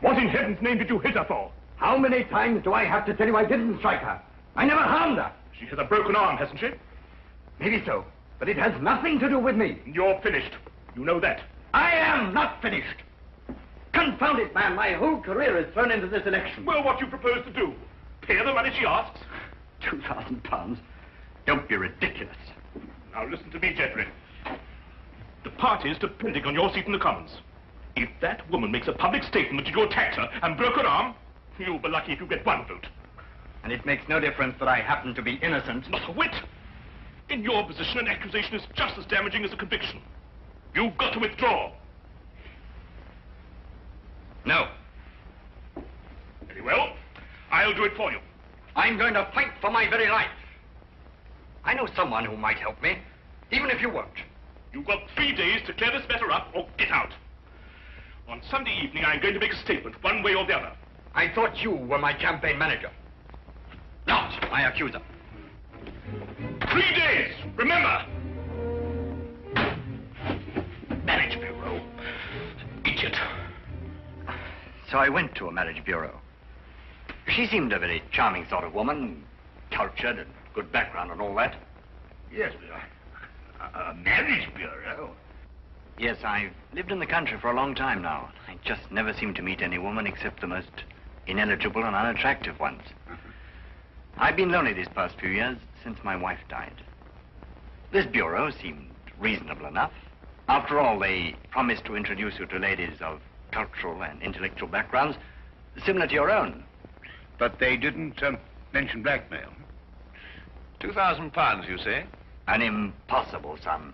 What in heaven's name did you hit her for? How many times do I have to tell you I didn't strike her? I never harmed her. She has a broken arm, hasn't she? Maybe so, but it has nothing to do with me. You're finished. You know that. I am not finished. Confound it, man. My whole career is thrown into this election. Well, what do you propose to do? Pay her the money she asks? £2,000? Don't be ridiculous. Now listen to me, Geoffrey. The party's depending on your seat in the Commons. If that woman makes a public statement that you attacked her and broke her arm, you'll be lucky if you get one vote. And it makes no difference that I happen to be innocent. Not a whit. In your position, an accusation is just as damaging as a conviction. You've got to withdraw. No. Very well. I'll do it for you. I'm going to fight for my very life. I know someone who might help me, even if you won't. You've got 3 days to clear this matter up or get out. On Sunday evening, I'm going to make a statement, one way or the other. I thought you were my campaign manager, not my accuser. 3 days, remember! Marriage bureau. Idiot. So I went to a marriage bureau. She seemed a very charming sort of woman, cultured and good background and all that. Yes, a marriage bureau? Yes, I've lived in the country for a long time now. I just never seem to meet any woman except the most ineligible and unattractive ones. I've been lonely these past few years since my wife died. This bureau seemed reasonable enough. After all, they promised to introduce you to ladies of cultural and intellectual backgrounds similar to your own. But they didn't mention blackmail. £2,000, you say? An impossible sum.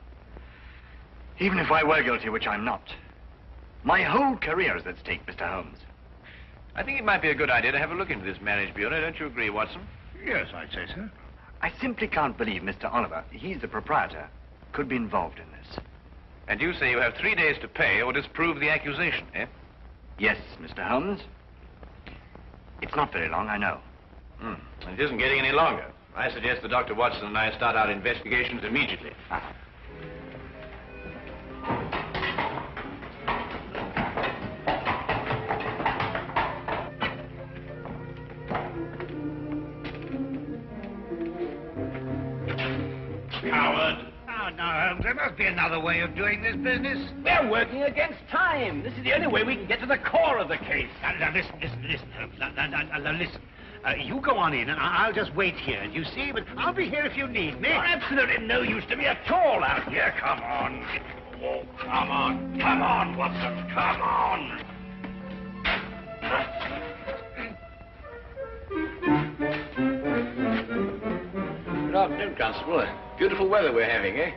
Even if I were guilty, which I'm not. My whole career is at stake, Mr. Holmes. I think it might be a good idea to have a look into this marriage bureau. Don't you agree, Watson? Yes, I'd say so. I simply can't believe Mr. Oliver, he's the proprietor, could be involved in this. And you say you have 3 days to pay or disprove the accusation, eh? Yes, Mr. Holmes. It's not very long, I know. It isn't getting any longer. I suggest that Dr. Watson and I start our investigations immediately. Coward. Oh, no, Holmes, there must be another way of doing this business. We're working against time. This is the only way we can get to the core of the case. Now, listen, Holmes. Now, listen. You go on in, and I'll just wait here. You see, but I'll be here if you need me. You're absolutely no use to me at all out here. Come on. Oh, come on. Come on, Watson. Come on. Good afternoon, Constable. Beautiful weather we're having, eh?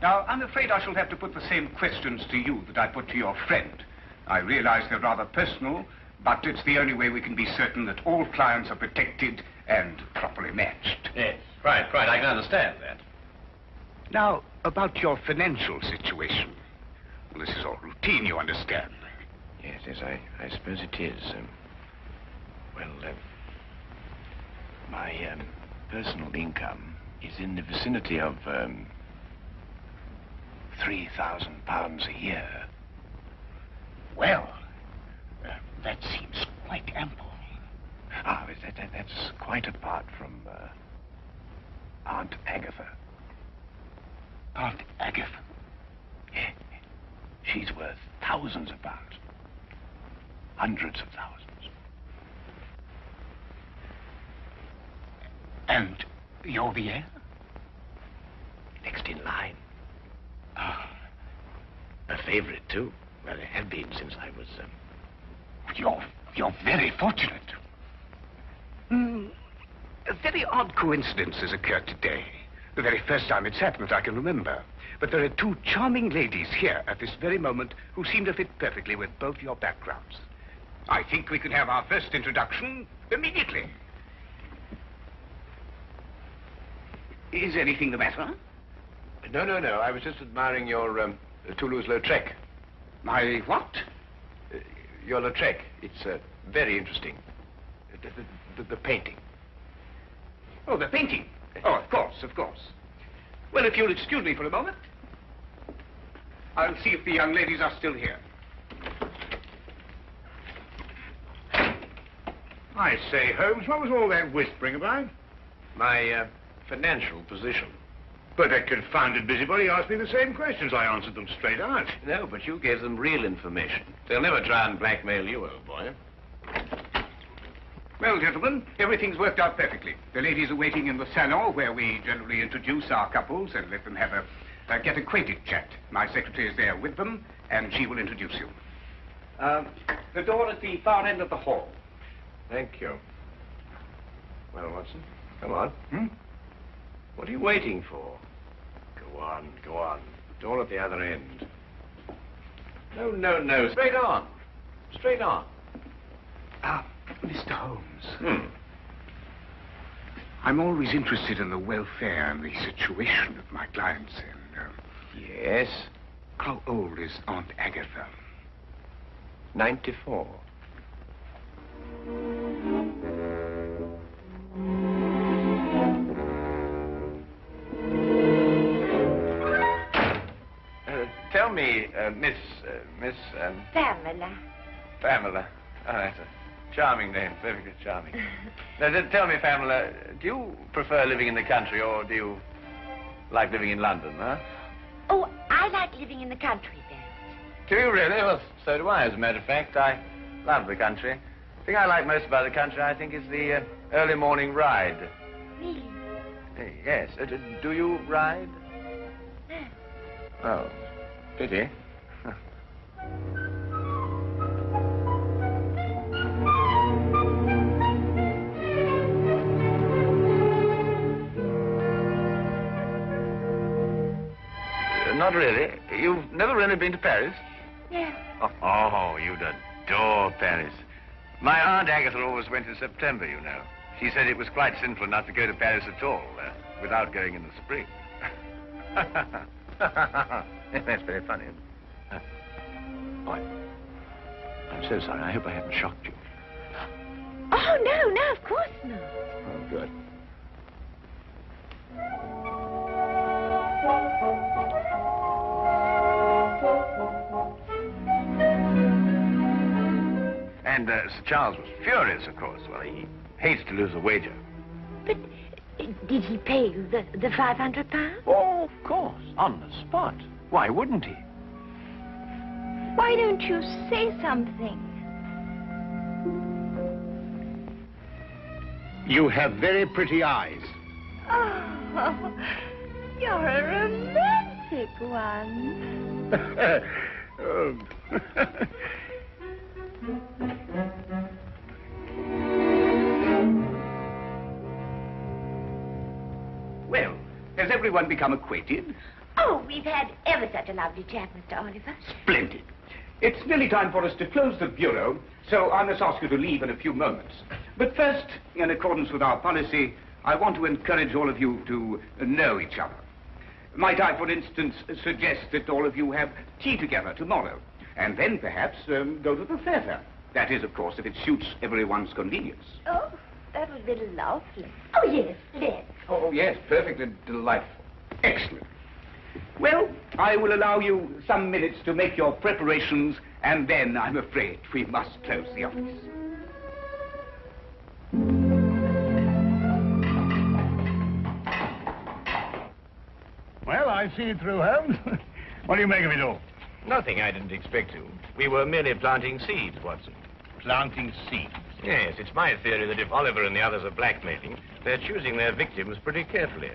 Now, I'm afraid I shall have to put the same questions to you that I put to your friend. I realize they're rather personal, but it's the only way we can be certain that all clients are protected and properly matched. Yes, right. I can understand that. Now, about your financial situation. Well, this is all routine, you understand. Yes, I suppose it is. My personal income is in the vicinity of £3,000 a year. Well, that seems quite ample. That's quite apart from Aunt Agatha. Aunt Agatha? Yeah. She's worth thousands of pounds. Hundreds of thousands. And you're the heir? Next in line. Ah. A favorite, too. Well, I have been since I was... You're very fortunate. A very odd coincidence has occurred today. The very first time it's happened, I can remember. But there are two charming ladies here at this very moment who seem to fit perfectly with both your backgrounds. I think we could have our first introduction immediately. Is anything the matter? No. I was just admiring your Toulouse-Lautrec. My what? Your Lautrec. It's very interesting. The painting. Oh, the painting. Oh, of course. Well, if you'll excuse me for a moment, I'll see if the young ladies are still here. I say, Holmes, what was all that whispering about? My financial position. But that confounded busybody asked me the same questions. I answered them straight out. No, but you gave them real information. They'll never try and blackmail you, old boy. Well, gentlemen, everything's worked out perfectly. The ladies are waiting in the salon where we generally introduce our couples and let them have a get acquainted chat. My secretary is there with them, and she will introduce you. The door at the far end of the hall. Thank you. Well, Watson, come on. What are you waiting for? Go on. Door at the other end. No. Straight on. Mr. Holmes. I'm always interested in the welfare and the situation of my clients, and, Yes? how old is Aunt Agatha? 94. Tell me, Miss... Pamela. Oh, that's a charming name, perfectly charming. Now, tell me, Pamela, do you prefer living in the country or do you like living in London, huh? Oh, I like living in the country, Dad. Do you really? Well, so do I, as a matter of fact. I love the country. The thing I like most about the country, I think, is the early morning ride. Really? Yes. Do you ride? No. Oh, pity. Not really. You've never really been to Paris? Yeah. Oh, you'd adore Paris. My Aunt Agatha always went in September, you know. She said it was quite sinful not to go to Paris at all, without going in the spring. That's very funny. Oh, I'm so sorry. I hope I haven't shocked you. Oh, no, of course not. Oh, good. And Sir Charles was furious, of course. Well, he hates to lose a wager. But did he pay you the £500? Oh, of course, on the spot. Why wouldn't he? Why don't you say something? You have very pretty eyes. Oh, you're a romantic one. Oh. Well, has everyone become acquainted? Oh, we've had ever such a lovely chat, Mr. Oliver. Splendid. It's nearly time for us to close the bureau, so I must ask you to leave in a few moments. But first, in accordance with our policy, I want to encourage all of you to know each other. Might I, for instance, suggest that all of you have tea together tomorrow, and then perhaps go to the theatre. That is, of course, if it suits everyone's convenience. Oh, that would be lovely. Oh, yes, let's. Oh, yes, perfectly delightful. Excellent. Well, I will allow you some minutes to make your preparations, and then I'm afraid we must close the office. Well, I've seen it through, Holmes. What do you make of it all? Nothing I didn't expect to. We were merely planting seeds, Watson. Planting seeds. Yes, it's my theory that if Oliver and the others are blackmailing, they're choosing their victims pretty carefully.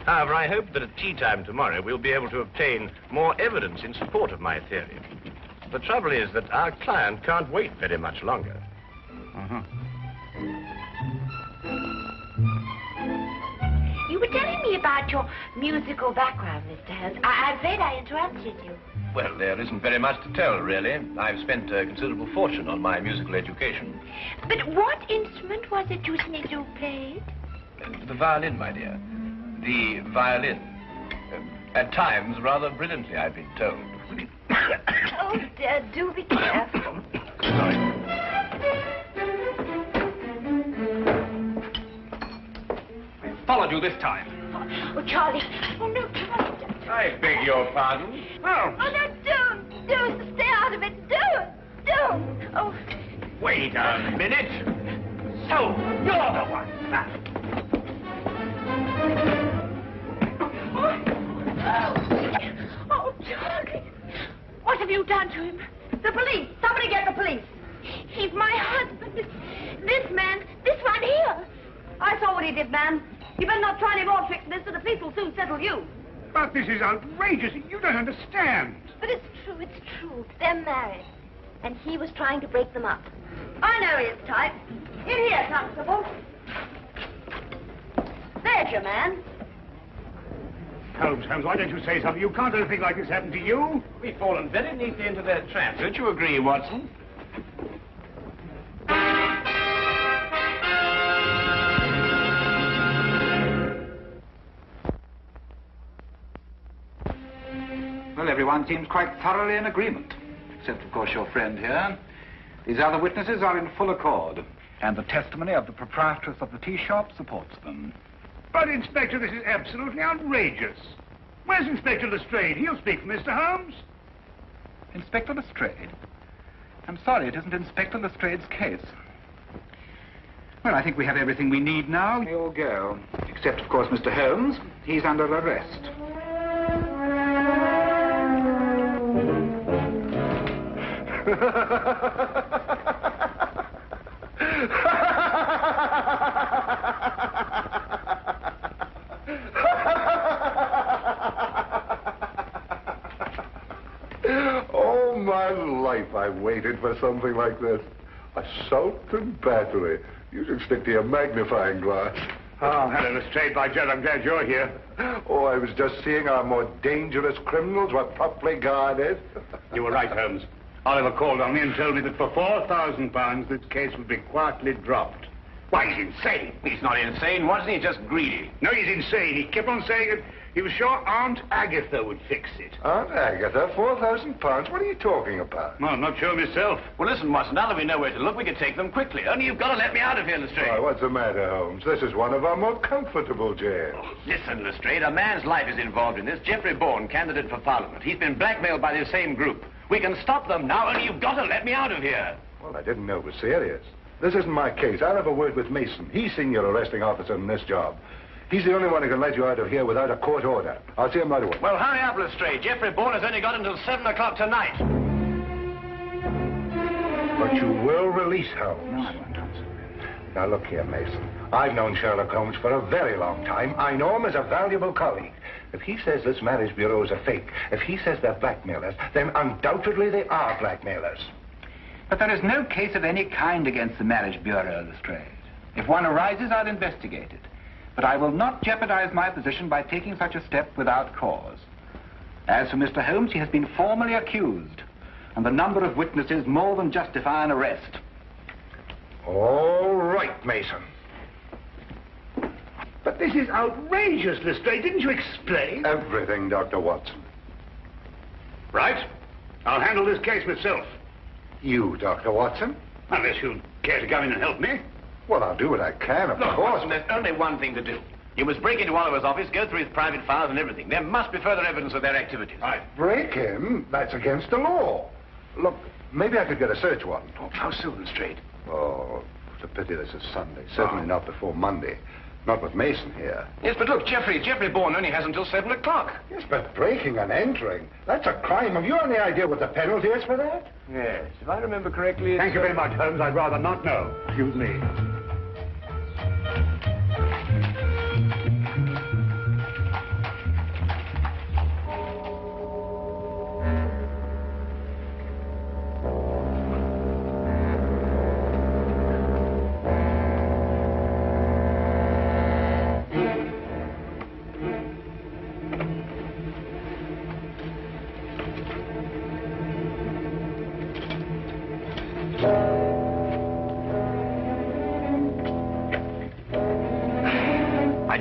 However, I hope that at tea time tomorrow we'll be able to obtain more evidence in support of my theory. The trouble is that our client can't wait very much longer. You were telling me about your musical background, Mr. Holmes. I'm afraid I interrupted you. Well, there isn't very much to tell, really. I've spent a considerable fortune on my musical education. But what instrument was it you said you played? The violin, my dear. The violin. At times, rather brilliantly, I've been told. Oh, dear, do be careful. Sorry. I followed you this time. Oh, Charlie. Oh, no, Charlie. I beg your pardon. Oh, no, don't. Stay out of it. Don't. Oh. Wait a minute. So, you're the one. Oh, Charlie. What have you done to him? The police. Somebody get the police. He's my husband. This man, this one here. I saw what he did, ma'am. You better not try any more tricks, mister. The police will soon settle you. But this is outrageous. You don't understand. But it's true. They're married. And he was trying to break them up. I know he is type. In here, Constable. There's your man. Holmes, why don't you say something? You can't let a thing like this happen to you. We've fallen very neatly into their trap. Don't you agree, Watson? Well, everyone seems quite thoroughly in agreement, except, of course, your friend here. These other witnesses are in full accord, and the testimony of the proprietress of the tea shop supports them. But, Inspector, this is absolutely outrageous. Where's Inspector Lestrade? He'll speak for Mr. Holmes. Inspector Lestrade? I'm sorry, it isn't Inspector Lestrade's case. Well, I think we have everything we need now. We all go. Except, of course, Mr. Holmes. He's under arrest. All my life I waited for something like this. Assault and battery. You should stick to your magnifying glass. Oh, hello, Lestrade. By Jove, I'm glad you're here. Oh, I was just seeing our more dangerous criminals were properly guarded. You were right, Holmes. Oliver called on me and told me that for £4,000 this case would be quietly dropped. Why, he's insane. He's not insane, wasn't he? Just greedy. No, he's insane. He kept on saying that he was sure Aunt Agatha would fix it. Aunt Agatha, £4,000? What are you talking about? Well, I'm not sure myself. Well, listen, Watson, now that we know where to look, we can take them quickly. Only you've got to let me out of here, Lestrade. Why, what's the matter, Holmes? This is one of our more comfortable jails. Listen, Lestrade, a man's life is involved in this. Jeffrey Bourne, candidate for Parliament. He's been blackmailed by the same group. We can stop them now, only you've got to let me out of here. Well, I didn't know it was serious. This isn't my case. I'll have a word with Mason. He's senior arresting officer in this job. He's the only one who can let you out of here without a court order. I'll see him right away. Well, hurry up, Lestrade. Jeffrey Bourne has only got until 7 o'clock tonight. But you will release Holmes. No, I won't, Holmes. Now, look here, Mason. I've known Sherlock Holmes for a very long time. I know him as a valuable colleague. If he says this marriage bureau is a fake, if he says they're blackmailers, then undoubtedly they are blackmailers. But there is no case of any kind against the Marriage Bureau, Lestrade. If one arises, I'll investigate it. But I will not jeopardize my position by taking such a step without cause. As for Mr. Holmes, he has been formally accused, and the number of witnesses more than justify an arrest. All right, Mason. But this is outrageous, Lestrade. Didn't you explain? Everything, Dr. Watson. Right. I'll handle this case myself. You, Dr. Watson? Unless you care to come in and help me. Well, I'll do what I can, of Look, course. Watson, there's only one thing to do. You must break into Oliver's office, go through his private files and everything. There must be further evidence of their activities. Right. Break him? That's against the law. Look, maybe I could get a search warrant. Oh, how soon, Lestrade? Oh, it's a pity this is Sunday. Certainly not before Monday. Not with Mason here. Yes, but look, Jeffrey Bourne only has until 7 o'clock. Yes, but breaking and entering, that's a crime. Have you any idea what the penalty is for that? Yes, if I remember correctly... Thank you very much, Holmes. I'd rather not know. Excuse me.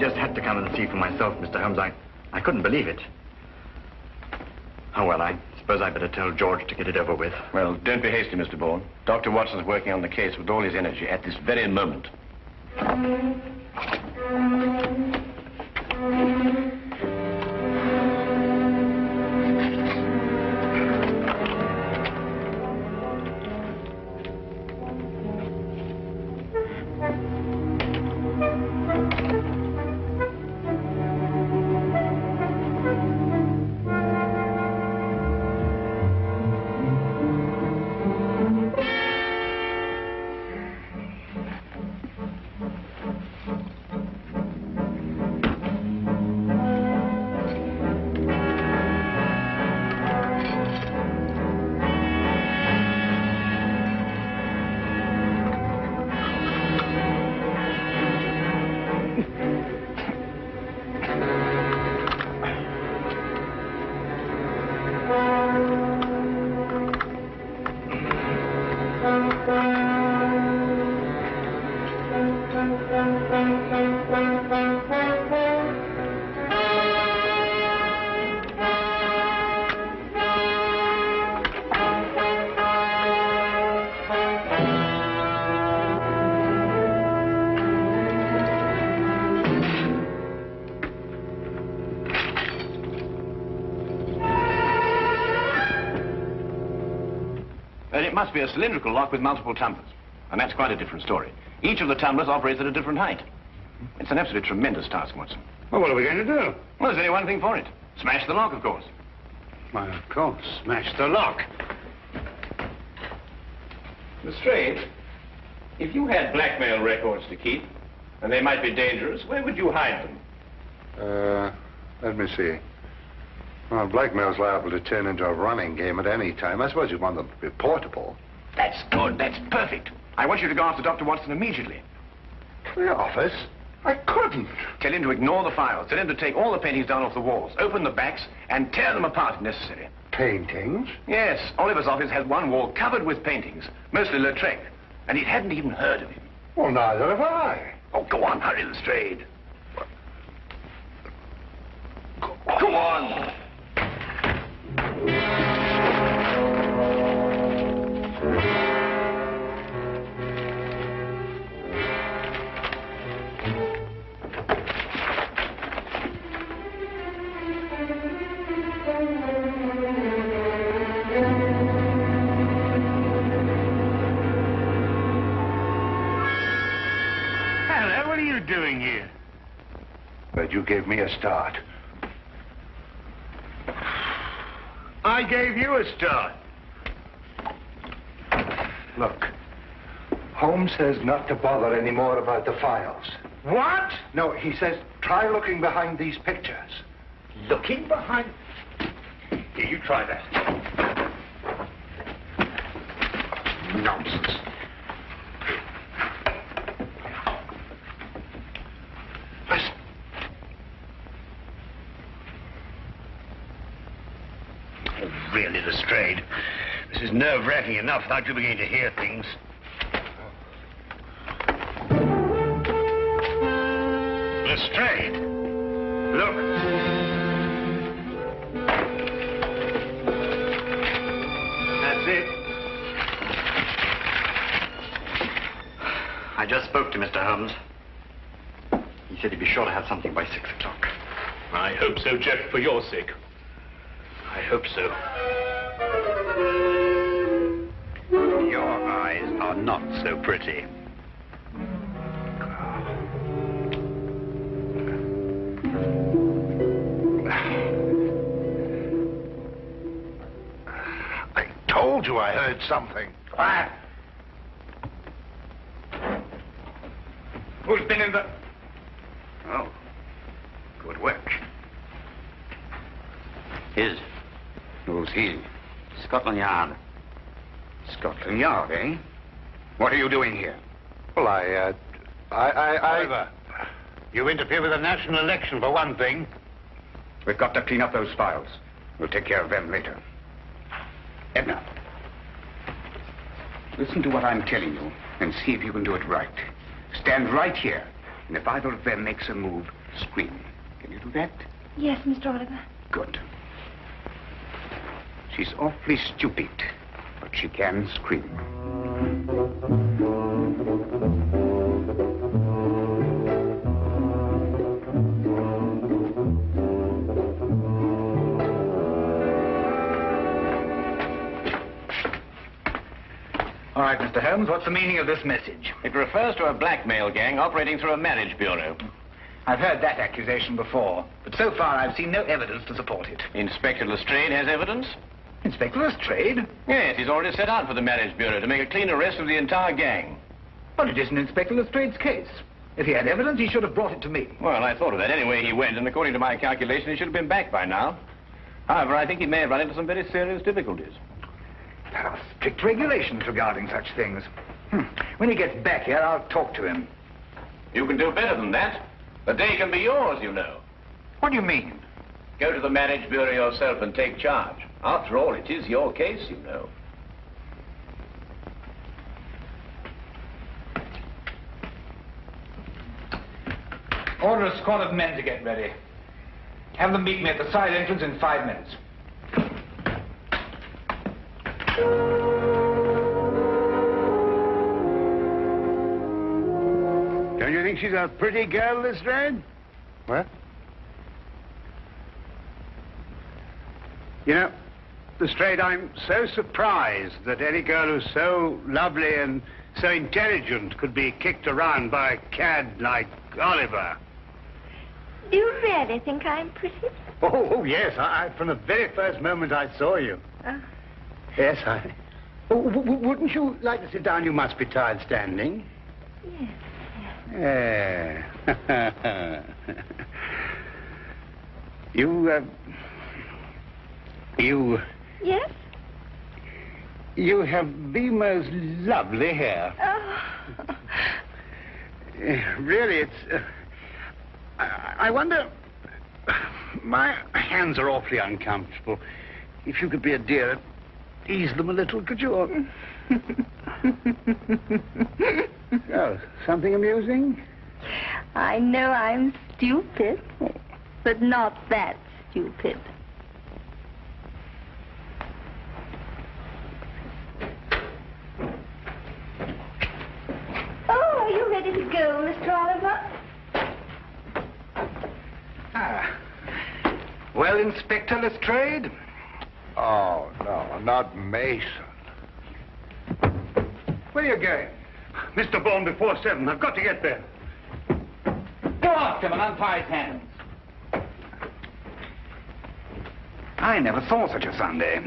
just had to come and see for myself, Mr. Holmes. I couldn't believe it. Oh, well, I suppose I better tell George to get it over with. Well, don't be hasty, Mr. Bourne. Dr. Watson's working on the case with all his energy at this very moment. It must be a cylindrical lock with multiple tumblers. And that's quite a different story. Each of the tumblers operates at a different height. It's an absolutely tremendous task, Watson. Well, what are we going to do? Well, there's only one thing for it. Smash the lock, of course. Why, of course. Smash the lock. Lestrade, if you had blackmail records to keep, and they might be dangerous, where would you hide them? Let me see. Well, blackmail's liable to turn into a running game at any time. I suppose you want them to be portable. That's good. That's perfect. I want you to go after Dr. Watson immediately. The office? I couldn't. Tell him to ignore the files. Tell him to take all the paintings down off the walls, open the backs, and tear them apart if necessary. Paintings? Yes. Oliver's office has one wall covered with paintings, mostly Lautrec, and he hadn't even heard of him. Well, neither have I. Oh, go on, hurry, Lestrade. Go on. Hello, what are you doing here? But you gave me a start. I gave you a start. Look, Holmes says not to bother anymore about the files. What? No, he says try looking behind these pictures. Looking behind... Here, you try that. Nonsense. Listen. Oh, really, Lestrade. This is nerve-wracking enough without you beginning to hear things. Lestrade. Look. That's it. I just spoke to Mr. Holmes. He said he'd be sure to have something by 6 o'clock. I hope so, Jeff, for your sake. I hope so. Your eyes are not so pretty. I told you I heard something. Quiet. Who's been in the... Oh, good work. His. Who's he? Scotland Yard. Scotland Yard, eh? What are you doing here? Well, Oliver, you interfere with the national election, for one thing. We've got to clean up those files. We'll take care of them later. Edna, listen to what I'm telling you and see if you can do it right. Stand right here, and if either of them makes a move, scream. Can you do that? Yes, Mr. Oliver. Good. She's awfully stupid, but she can scream. All right, Mr. Holmes, what's the meaning of this message? It refers to a blackmail gang operating through a marriage bureau. I've heard that accusation before, but so far I've seen no evidence to support it. Inspector Lestrade has evidence? Inspector Lestrade? Yes, he's already set out for the marriage bureau to make a clean arrest of the entire gang. But it isn't Inspector Lestrade's case. If he had evidence, he should have brought it to me. Well, I thought of that. Anyway, he went, and according to my calculation, he should have been back by now. However, I think he may have run into some very serious difficulties. There are strict regulations regarding such things. When he gets back here, I'll talk to him. You can do better than that. The day can be yours, you know. What do you mean? Go to the marriage bureau yourself and take charge. After all, it is your case, you know. Order a squad of men to get ready. Have them meet me at the side entrance in 5 minutes. Don't you think she's a pretty girl, Lestrade? What? You know, Lestrade, I'm so surprised that any girl who's so lovely and so intelligent could be kicked around by a cad like Oliver. Do you really think I'm pretty? Oh, yes. From the very first moment I saw you. Yes, Oh, wouldn't you like to sit down? You must be tired standing. Yes. You... Yes? You have the most lovely hair. Oh. Really, it's... I wonder... My hands are awfully uncomfortable. If you could be a dear, ease them a little, could you? Oh, something amusing? I know I'm stupid, but not that stupid. Oh, are you ready to go, Mr. Oliver? Well, Inspector Lestrade? Oh, no, not Mason. Where are you going? Mr. Bourne, before 7. I've got to get there. Go after him and untie his hands. I never saw such a Sunday.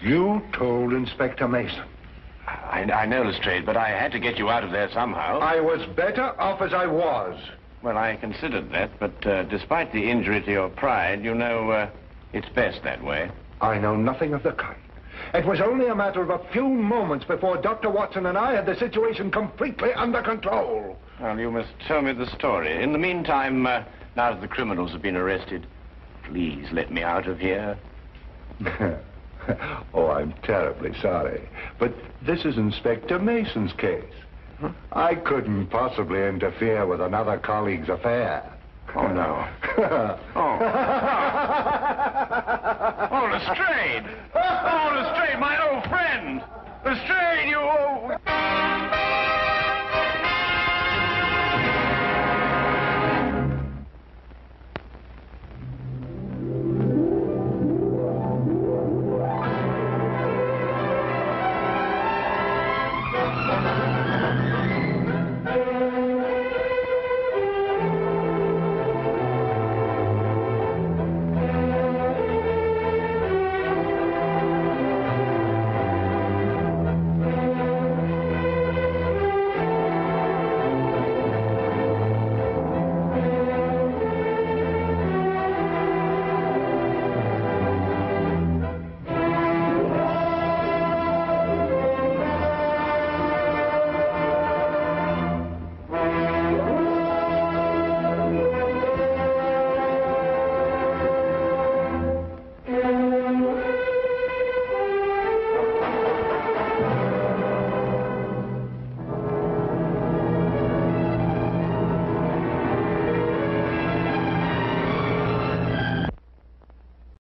You told Inspector Mason. I know, Lestrade, but I had to get you out of there somehow. I was better off as I was. Well, I considered that, but despite the injury to your pride, you know, it's best that way. I know nothing of the kind. It was only a matter of a few moments before Dr. Watson and I had the situation completely under control. Well, you must tell me the story. In the meantime, now that the criminals have been arrested, please let me out of here. Oh, I'm terribly sorry. But this is Inspector Mason's case. Huh? I couldn't possibly interfere with another colleague's affair. Oh, no. Oh.